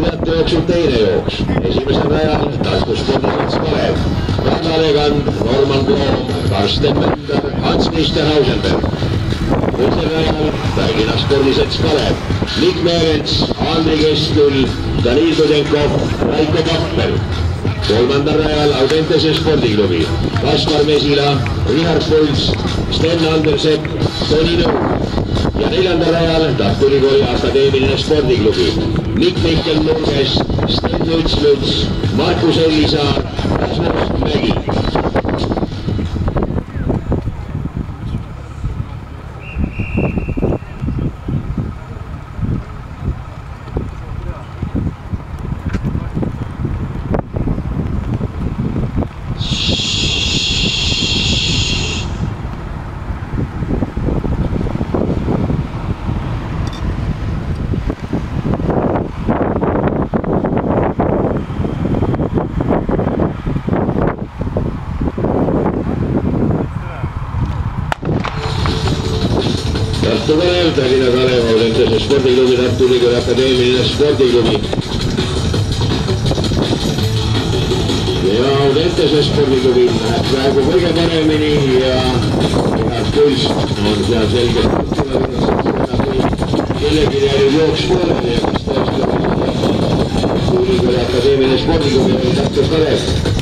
Tartu jooksul teine jooks. Esimesel rajal Tartu spordiselts Kalev. Rannalegand, Norman Bloom, Karsten Mönder, Hans-Christian Ausenberg. Teisel rajal Tallinna spordiselts Kalev. Mikk Meerents, Andri Kestul, Danil Kudenkov, Raiko Pakper. Kolmandal rajal Audentese spordiklubi. Kaspar Mesila, Richard Puls, Sten Andersepp, Toni Nõu. Ja neljandal rajal Tartu Ülikooli akadeemiline spordiklubi. Mikk Mihkel Nurges, Sten Luts, Markus Ellisaar, Rasmus Mägi. Tartu Kalev, Tallinna Kalev, Audentese spordiklubi, Tartu Ülikooli akadeemiline spordiklubi. Ja Audentese spordiklubi läheb praegu kõige paremini ja Richard Puls on seal selgelt kellegi jäi jooks pooleli ja kas tõesti Tartu Ülikooli akadeemiline spordiklubi või Tartu Kalev.